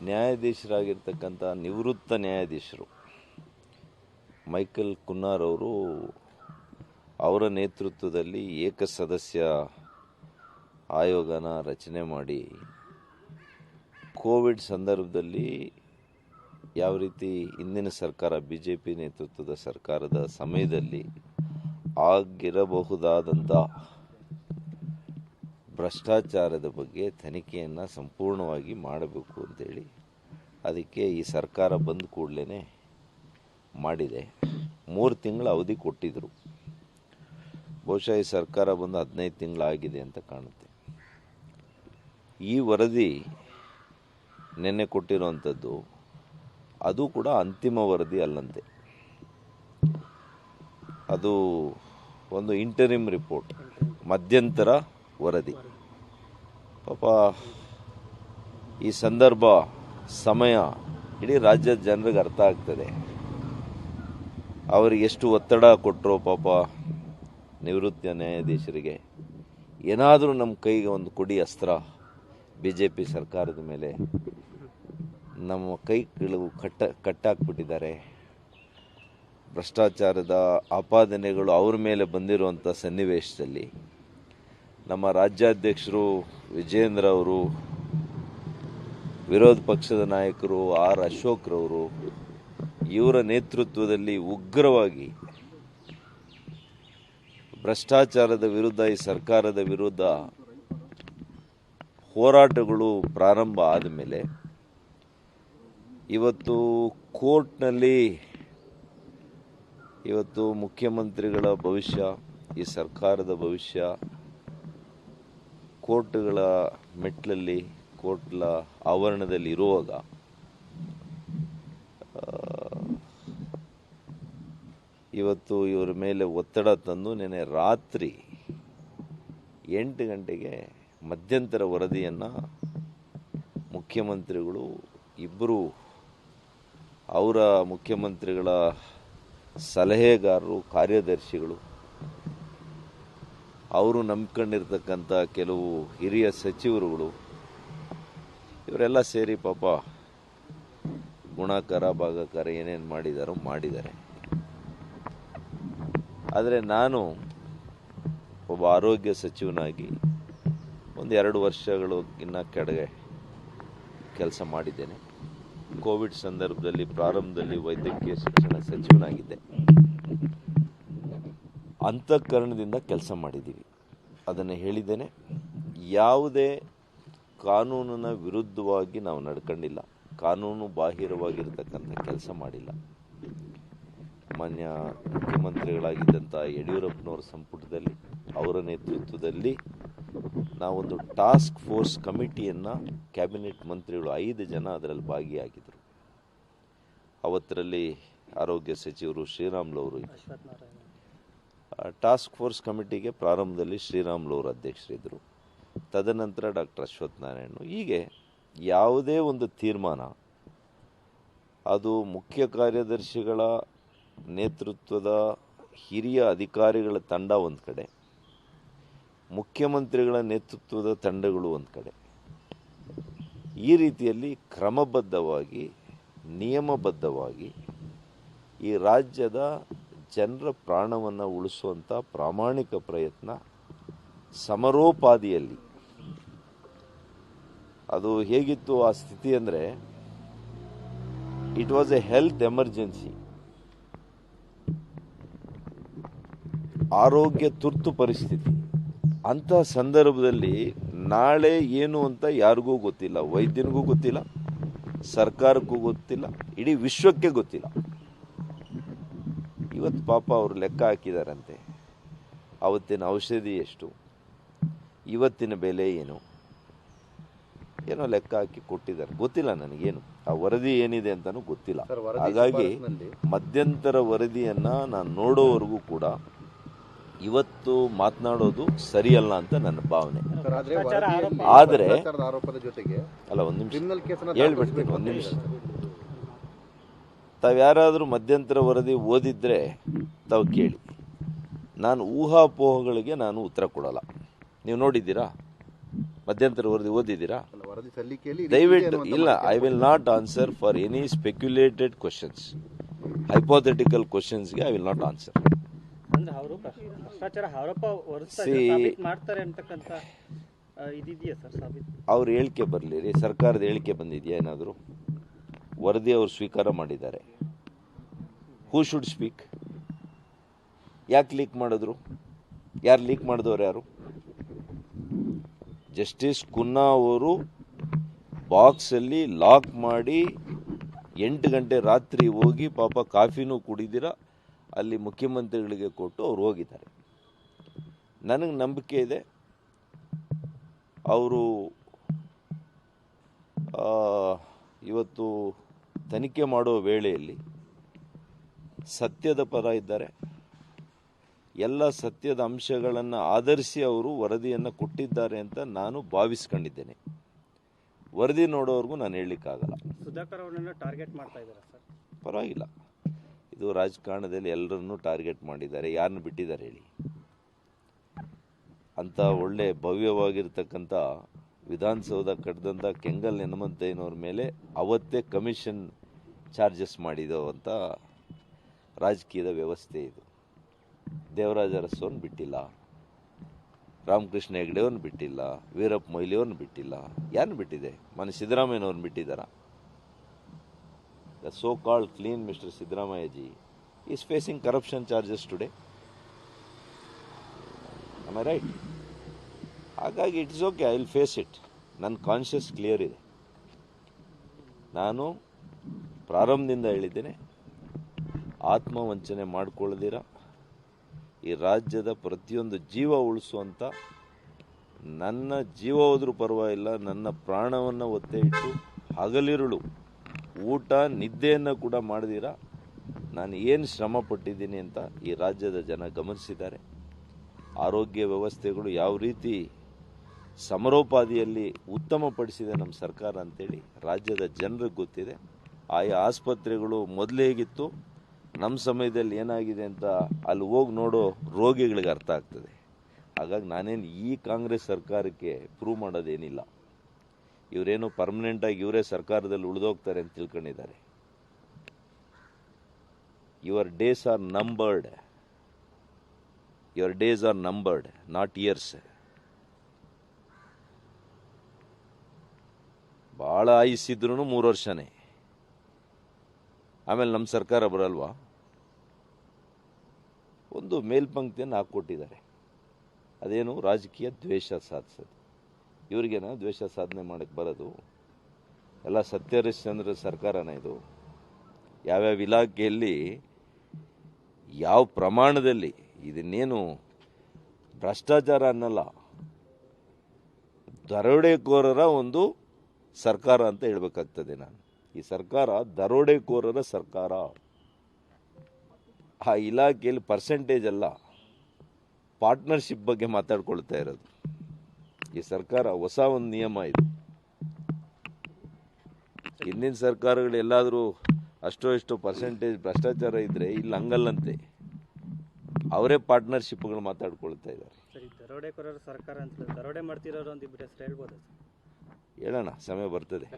ನ್ಯಾಯಾಧೀಶರಾಗಿರ್ತಕ್ಕಂಥ ನಿವೃತ್ತ ನ್ಯಾಯಾಧೀಶರು ಮೈಕಲ್ ಕುನ್ನಾರ್ ಅವರು ಅವರ ನೇತೃತ್ವದಲ್ಲಿ ಏಕಸದಸ್ಯ ಆಯೋಗನ ರಚನೆ ಮಾಡಿ ಕೋವಿಡ್ ಸಂದರ್ಭದಲ್ಲಿ ಯಾವ ರೀತಿ ಇಂದಿನ ಸರ್ಕಾರ BJP ನೇತೃತ್ವದ ಸರ್ಕಾರದ ಸಮಯದಲ್ಲಿ ಆಗಿರಬಹುದಾದಂಥ ಭ್ರಷ್ಟಾಚಾರದ ಬಗ್ಗೆ ತನಿಖೆಯನ್ನು ಸಂಪೂರ್ಣವಾಗಿ ಮಾಡಬೇಕು ಅಂತೇಳಿ ಅದಕ್ಕೆ ಈ ಸರ್ಕಾರ ಬಂದ ಕೂಡಲೇ ಮಾಡಿದೆ. 3 ತಿಂಗಳ ಅವಧಿ ಕೊಟ್ಟಿದ್ದರು. ಬಹುಶಃ ಈ ಸರ್ಕಾರ ಬಂದು 15 ತಿಂಗಳಾಗಿದೆ ಅಂತ ಕಾಣುತ್ತೆ. ಈ ವರದಿ ನಿನ್ನೆ ಕೊಟ್ಟಿರುವಂಥದ್ದು ಅದು ಕೂಡ ಅಂತಿಮ ವರದಿ ಅಲ್ಲಂತೆ. ಅದು ಒಂದು ಇಂಟರಿಮ್ ರಿಪೋರ್ಟ್, ಮಧ್ಯಂತರ ವರದಿ. ಪಾಪ ಈ ಸಂದರ್ಭ ಸಮಯ ಇಡೀ ರಾಜ್ಯದ ಜನರಿಗೆ ಅರ್ಥ ಆಗ್ತದೆ. ಅವರಿಗೆ ಎಷ್ಟು ಒತ್ತಡ ಕೊಟ್ಟರು ಪಾಪ ನಿವೃತ್ತ ನ್ಯಾಯಾಧೀಶರಿಗೆ. ಏನಾದರೂ ನಮ್ಮ ಕೈಗೆ ಒಂದು ಕೊಡಿ ಅಸ್ತ್ರ, BJP ಸರ್ಕಾರದ ಮೇಲೆ ನಮ್ಮ ಕೈಗಳು ಕಟ್ಟಾಕ್ಬಿಟ್ಟಿದ್ದಾರೆ. ಭ್ರಷ್ಟಾಚಾರದ ಆಪಾದನೆಗಳು ಅವ್ರ ಮೇಲೆ ಬಂದಿರುವಂಥ ಸನ್ನಿವೇಶದಲ್ಲಿ ನಮ್ಮ ರಾಜ್ಯಾಧ್ಯಕ್ಷರು ವಿಜೇಂದ್ರ ಅವರು, ವಿರೋಧ ಪಕ್ಷದ ನಾಯಕರು R. ಅಶೋಕ್ರವರು, ಇವರ ನೇತೃತ್ವದಲ್ಲಿ ಉಗ್ರವಾಗಿ ಭ್ರಷ್ಟಾಚಾರದ ವಿರುದ್ಧ ಈ ಸರ್ಕಾರದ ವಿರುದ್ಧ ಹೋರಾಟಗಳು ಪ್ರಾರಂಭ ಆದಮೇಲೆ ಇವತ್ತು ಕೋರ್ಟ್ನಲ್ಲಿ ಇವತ್ತು ಮುಖ್ಯಮಂತ್ರಿಗಳ ಭವಿಷ್ಯ, ಈ ಸರ್ಕಾರದ ಭವಿಷ್ಯ ಕೋರ್ಟ್ಗಳ ಮೆಟ್ಲಲ್ಲಿ, ಕೋರ್ಟ್ಲ ಆವರಣದಲ್ಲಿ ಇರುವಾಗ ಇವತ್ತು ಇವರ ಮೇಲೆ ಒತ್ತಡ ತಂದು ನೆನೆ ರಾತ್ರಿ 8 ಗಂಟೆಗೆ ಮಧ್ಯಂತರ ವರದಿಯನ್ನು ಮುಖ್ಯಮಂತ್ರಿಗಳು ಇಬ್ಬರು ಅವರ ಮುಖ್ಯಮಂತ್ರಿಗಳ ಸಲಹೆಗಾರರು, ಕಾರ್ಯದರ್ಶಿಗಳು, ಅವರು ನಂಬ್ಕೊಂಡಿರ್ತಕ್ಕಂಥ ಕೆಲವು ಹಿರಿಯ ಸಚಿವರುಗಳು ಇವರೆಲ್ಲ ಸೇರಿ ಪಾಪ ಗುಣಾಕಾರ ಭಾಗಾಕಾರ ಏನೇನು ಮಾಡಿದ್ದಾರೆ. ಆದರೆ ನಾನು ಒಬ್ಬ ಆರೋಗ್ಯ ಸಚಿವನಾಗಿ ಒಂದು 2 ವರ್ಷಗಳು ಇನ್ನು ಕೆಳಗೆ ಕೆಲಸ ಮಾಡಿದ್ದೇನೆ. ಕೋವಿಡ್ ಸಂದರ್ಭದಲ್ಲಿ ಪ್ರಾರಂಭದಲ್ಲಿ ವೈದ್ಯಕೀಯ ಶಿಕ್ಷಣ ಸಚಿವನಾಗಿದ್ದೆ. ಅಂತಃಕರಣದಿಂದ ಕೆಲಸ ಮಾಡಿದ್ದೀವಿ. ಅದನ್ನು ಹೇಳಿದ್ದೇನೆ. ಯಾವುದೇ ಕಾನೂನಿನ ವಿರುದ್ಧವಾಗಿ ನಾವು ನಡ್ಕೊಂಡಿಲ್ಲ, ಕಾನೂನು ಬಾಹಿರವಾಗಿರ್ತಕ್ಕಂಥ ಕೆಲಸ ಮಾಡಿಲ್ಲ. ಮಾನ್ಯ ಮುಖ್ಯಮಂತ್ರಿಗಳಾಗಿದ್ದಂಥ ಯಡಿಯೂರಪ್ಪನವರ ಸಂಪುಟದಲ್ಲಿ ಅವರ ನೇತೃತ್ವದಲ್ಲಿ ನಾವೊಂದು ಟಾಸ್ಕ್ ಫೋರ್ಸ್ ಕಮಿಟಿಯನ್ನು ಕ್ಯಾಬಿನೆಟ್ ಮಂತ್ರಿಗಳು 5 ಜನ ಅದರಲ್ಲಿ ಭಾಗಿಯಾಗಿದ್ದರು. ಅವತ್ತರಲ್ಲಿ ಆರೋಗ್ಯ ಸಚಿವರು ಶ್ರೀರಾಮುಲು ಅವರು ಟಾಸ್ಕ್ ಫೋರ್ಸ್ ಕಮಿಟಿಗೆ ಪ್ರಾರಂಭದಲ್ಲಿ ಶ್ರೀರಾಮುಲು ಅವರು ಅಧ್ಯಕ್ಷರಿದ್ದರು. ತದನಂತರ ಡಾಕ್ಟರ್ ಅಶ್ವಥ್ ನಾರಾಯಣ. ಹೀಗೆ ಯಾವುದೇ ಒಂದು ತೀರ್ಮಾನ ಅದು ಮುಖ್ಯ ಕಾರ್ಯದರ್ಶಿಗಳ ನೇತೃತ್ವದ ಹಿರಿಯ ಅಧಿಕಾರಿಗಳ ತಂಡ ಒಂದು ಕಡೆ, ಮುಖ್ಯಮಂತ್ರಿಗಳ ನೇತೃತ್ವದ ತಂಡಗಳು ಒಂದು ಕಡೆ, ಈ ರೀತಿಯಲ್ಲಿ ಕ್ರಮಬದ್ಧವಾಗಿ ನಿಯಮಬದ್ಧವಾಗಿ ಈ ರಾಜ್ಯದ ಜನರ ಪ್ರಾಣವನ್ನು ಉಳಿಸುವಂಥ ಪ್ರಾಮಾಣಿಕ ಪ್ರಯತ್ನ ಸಮರೋಪಾದಿಯಲ್ಲಿ. ಅದು ಹೇಗಿತ್ತು ಆ ಸ್ಥಿತಿ ಅಂದರೆ, it was A health emergency, ಆರೋಗ್ಯ ತುರ್ತು ಪರಿಸ್ಥಿತಿ. ಅಂತಹ ಸಂದರ್ಭದಲ್ಲಿ ನಾಳೆ ಏನು ಅಂತ ಯಾರಿಗೂ ಗೊತ್ತಿಲ್ಲ, ವೈದ್ಯನಿಗೂ ಗೊತ್ತಿಲ್ಲ, ಸರ್ಕಾರಕ್ಕೂ ಗೊತ್ತಿಲ್ಲ, ಇಡೀ ವಿಶ್ವಕ್ಕೆ ಗೊತ್ತಿಲ್ಲ. ಇವತ್ತು ಪಾಪ ಅವರು ಲೆಕ್ಕ ಹಾಕಿದಾರಂತೆ, ಅವತ್ತಿನ ಔಷಧಿ ಎಷ್ಟು, ಇವತ್ತಿನ ಬೆಲೆ ಏನು, ಏನೋ ಲೆಕ್ಕ ಹಾಕಿ ಕೊಟ್ಟಿದ್ದಾರೆ. ಗೊತ್ತಿಲ್ಲ ನನಗೇನು, ಆ ವರದಿ ಏನಿದೆ ಅಂತಲೂ ಗೊತ್ತಿಲ್ಲ. ಹಾಗಾಗಿ ಮಧ್ಯಂತರ ವರದಿಯನ್ನು ನಾನು ನೋಡೋವರೆಗೂ ಕೂಡ ಇವತ್ತು ಮಾತನಾಡೋದು ಸರಿಯಲ್ಲ ಅಂತ ನನ್ನ ಭಾವನೆ. ಆದರೆ ಅಲ್ಲ, ಒಂದು ನಿಮಿಷ ಹೇಳ್ಬಿಡ್ತೀನಿ, ಒಂದು ನಿಮಿಷ. ತಾವ್ಯಾರಾದರೂ ಮಧ್ಯಂತರ ವರದಿ ಓದಿದ್ರೆ ತಾವು ಕೇಳಿ. ನಾನು ಊಹಾಪೋಹಗಳಿಗೆ ನಾನು ಉತ್ತರ ಕೊಡಲ್ಲ. ನೀವು ನೋಡಿದ್ದೀರಾ? ಮಧ್ಯಂತರ ವರದಿ ಓದಿದ್ದೀರಾ? ವರದಿ ಸಲ್ಲಿಕೆಯಲ್ಲಿ ದಯವಿಟ್ಟು ಇಲ್ಲ, I will not answer for any speculated questions. Hypothetical ಕ್ವಶನ್ಸ್ಗೆ ಐ ವಿಲ್ ನಾಟ್ ಆನ್ಸರ್. ಅಂದ್ರೆ ಅವರು ಭ್ರಷ್ಟಾಚಾರ ಆರೋಪ ಮಾಡ್ತಾರೆ ಅಂತಕ್ಕಂಥ ಇದೆಯಾ ಸರ್ ಸಾಬೀತು? ಅವ್ರ ಹೇಳಿಕೆ ಬರಲಿ ರೀ, ಸರ್ಕಾರದ ಹೇಳಿಕೆ ಬಂದಿದೆಯಾ ಏನಾದರೂ? ವರದಿ ಅವರು ಸ್ವೀಕಾರ ಮಾಡಿದ್ದಾರೆ. Who should speak? ಯಾಕೆ ಲೀಕ್ ಮಾಡಿದ್ರು? ಯಾರು ಲೀಕ್ ಮಾಡಿದವ್ರು ಯಾರು? ಜಸ್ಟಿಸ್ ಕುನ್ನಾ ಅವರು ಬಾಕ್ಸಲ್ಲಿ ಲಾಕ್ ಮಾಡಿ 8 ಗಂಟೆ ರಾತ್ರಿ ಹೋಗಿ ಪಾಪ ಕಾಫಿನೂ ಕುಡಿದಿರ ಅಲ್ಲಿ ಮುಖ್ಯಮಂತ್ರಿಗಳಿಗೆ ಕೊಟ್ಟು ಅವ್ರು ಹೋಗಿದ್ದಾರೆ. ನನಗೆ ನಂಬಿಕೆ ಇದೆ ಅವರು ಇವತ್ತು ತನಿಖೆ ಮಾಡುವ ವೇಳೆಯಲ್ಲಿ ಸತ್ಯದ ಪರ ಇದ್ದಾರೆ. ಎಲ್ಲ ಸತ್ಯದ ಅಂಶಗಳನ್ನು ಆಧರಿಸಿ ಅವರು ವರದಿಯನ್ನು ಕೊಟ್ಟಿದ್ದಾರೆ ಅಂತ ನಾನು ಭಾವಿಸ್ಕೊಂಡಿದ್ದೇನೆ. ವರದಿ ನೋಡೋವರೆಗೂ ನಾನು ಹೇಳಲಿಕ್ಕಾಗಲ್ಲ. ಸುಧಾಕರ್ ಅವರನ್ನು ಟಾರ್ಗೆಟ್ ಮಾಡ್ತಾ ಇದ್ದಾರೆ ಸರ್? ಪರವಾಗಿಲ್ಲ, ಇದು ರಾಜಕಾರಣದಲ್ಲಿ ಎಲ್ಲರನ್ನೂ ಟಾರ್ಗೆಟ್ ಮಾಡಿದ್ದಾರೆ. ಯಾರನ್ನು ಬಿಟ್ಟಿದ್ದಾರೆ ಹೇಳಿ? ಅಂಥ ಒಳ್ಳೆ ಭವ್ಯವಾಗಿರ್ತಕ್ಕಂಥ ವಿಧಾನಸೌಧ ಕಟ್ಟಿದಂಥ ಕೆಂಗಲ್ ಹನುಮಂತಯ್ಯನವ್ರ ಮೇಲೆ ಅವತ್ತೇ ಕಮಿಷನ್ ಚಾರ್ಜಸ್ ಮಾಡಿದವಂಥ ರಾಜಕೀಯದ ವ್ಯವಸ್ಥೆ ಇದು. ದೇವರಾಜ ಅರಸವ್ರನ್ನ ಬಿಟ್ಟಿಲ್ಲ, ರಾಮಕೃಷ್ಣ ಹೆಗಡೆಯವ್ರನ್ನ ಬಿಟ್ಟಿಲ್ಲ, ವೀರಪ್ಪ ಮೊಯ್ಲಿಯವ್ರನ್ನ ಬಿಟ್ಟಿಲ್ಲ. ಯಾರನ್ನ ಬಿಟ್ಟಿದೆ? ಮನೆ ಸಿದ್ದರಾಮಯ್ಯನವ್ರನ್ನ ಬಿಟ್ಟಿದ್ದಾರ? The so called clean mister Siddaramaiahji is facing corruption charges today. Am I right? ಹಾಗಾಗಿ it's okay, I will face it. ನನ್ನ ಕಾನ್ಷಿಯಸ್ ಕ್ಲಿಯರ್ ಇದೆ. ನಾನು ಪ್ರಾರಂಭದಿಂದ ಹೇಳಿದ್ದೇನೆ, ಆತ್ಮವಂಚನೆ ಮಾಡಿಕೊಳ್ಳದಿರ ಈ ರಾಜ್ಯದ ಪ್ರತಿಯೊಂದು ಜೀವ ಉಳಿಸುವಂಥ, ನನ್ನ ಜೀವ ಹೋದ್ರೂ ಪರವಾಗಿಲ್ಲ, ನನ್ನ ಪ್ರಾಣವನ್ನು ಒತ್ತೆ ಇಟ್ಟು ಹಗಲಿರುಳು ಊಟ ನಿದ್ದೆಯನ್ನು ಕೂಡ ಮಾಡದಿರ ನಾನು ಏನು ಶ್ರಮ ಪಟ್ಟಿದ್ದೀನಿ ಅಂತ ಈ ರಾಜ್ಯದ ಜನ ಗಮನಿಸಿದ್ದಾರೆ. ಆರೋಗ್ಯ ವ್ಯವಸ್ಥೆಗಳು ಯಾವ ರೀತಿ ಸಮರೋಪಾದಿಯಲ್ಲಿ ಉತ್ತಮಪಡಿಸಿದೆ ನಮ್ಮ ಸರ್ಕಾರ ಅಂತೇಳಿ ರಾಜ್ಯದ ಜನರಿಗೆ ಗೊತ್ತಿದೆ. ಆಯಾ ಆಸ್ಪತ್ರೆಗಳು ಮೊದಲು ಹೇಗಿತ್ತು, ನಮ್ಮ ಸಮಯದಲ್ಲಿ ಏನಾಗಿದೆ ಅಂತ ಅಲ್ಲಿ ಹೋಗಿ ನೋಡೋ ರೋಗಿಗಳಿಗೆ ಅರ್ಥ ಆಗ್ತದೆ. ಹಾಗಾಗಿ ನಾನೇನು ಈ ಕಾಂಗ್ರೆಸ್ ಸರ್ಕಾರಕ್ಕೆ ಪ್ರೂವ್ ಮಾಡೋದೇನಿಲ್ಲ. ಇವರೇನು ಪರ್ಮನೆಂಟಾಗಿ ಇವರೇ ಸರ್ಕಾರದಲ್ಲಿ ಉಳಿದೋಗ್ತಾರೆ ಅಂತ ತಿಳ್ಕೊಂಡಿದ್ದಾರೆ. Your days are numbered. Your days are numbered, not years. ಭಾಳ ಆಯುಸ್ಸಿದ್ರೂ 3 ವರ್ಷನೇ. ಆಮೇಲೆ ನಮ್ಮ ಸರ್ಕಾರ ಬರಲ್ವಾ? ಒಂದು ಮೇಲ್ಪಂಕ್ತಿಯನ್ನು ಹಾಕ್ಕೊಟ್ಟಿದ್ದಾರೆ. ಅದೇನು? ರಾಜಕೀಯ ದ್ವೇಷ ಸಾಧಿಸೋದು. ಇವ್ರಿಗೇನ ದ್ವೇಷ ಸಾಧನೆ ಮಾಡೋಕ್ಕೆ ಬರೋದು? ಎಲ್ಲ ಸತ್ಯಹರಿಶ್ಚಂದ್ರ ಸರ್ಕಾರನ ಇದು? ಯಾವ್ಯಾವ ಇಲಾಖೆಯಲ್ಲಿ ಯಾವ ಪ್ರಮಾಣದಲ್ಲಿ ಇದನ್ನೇನು ಭ್ರಷ್ಟಾಚಾರ ಅನ್ನಲ್ಲ, ದರೋಡೆಕೋರರ ಒಂದು ಸರ್ಕಾರ ಅಂತ ಹೇಳಬೇಕಾಗ್ತದೆ ನಾನು. ಈ ಸರ್ಕಾರ ದರೋಡೆಕೋರರ ಸರ್ಕಾರ. ಆ ಇಲಾಖೆಯಲ್ಲಿ ಪರ್ಸೆಂಟೇಜ್ ಅಲ್ಲ, ಪಾರ್ಟ್ನರ್ಶಿಪ್ ಬಗ್ಗೆ ಮಾತಾಡ್ಕೊಳ್ತಾ ಇರೋದು ಈ ಸರ್ಕಾರ. ಹೊಸ ಒಂದು ನಿಯಮ ಇದು. ಹಿಂದಿನ ಸರ್ಕಾರಗಳು ಎಲ್ಲಾದರೂ ಅಷ್ಟೋ ಇಷ್ಟೋ ಪರ್ಸೆಂಟೇಜ್ ಭ್ರಷ್ಟಾಚಾರ ಇದ್ದರೆ ಇಲ್ಲಿ ಹಂಗಲ್ಲಂತೆ, ಅವರೇ ಪಾರ್ಟ್ನರ್ಶಿಪ್ಗಳು ಮಾತಾಡ್ಕೊಳ್ತಾ ಇದ್ದಾರೆ. ಸರಿ, ದರೋಡೆಕೋರರ ಸರ್ಕಾರ ಅಂತ ದರೋಡೆ ಮಾಡ್ತಿರೋರು ಅಂತ ಇಬ್ಬರು ಹೆಸರು ಹೇಳ್ಬೋದು? ಹೇಳೋಣ, ಸಮಯ ಬರ್ತದೆ.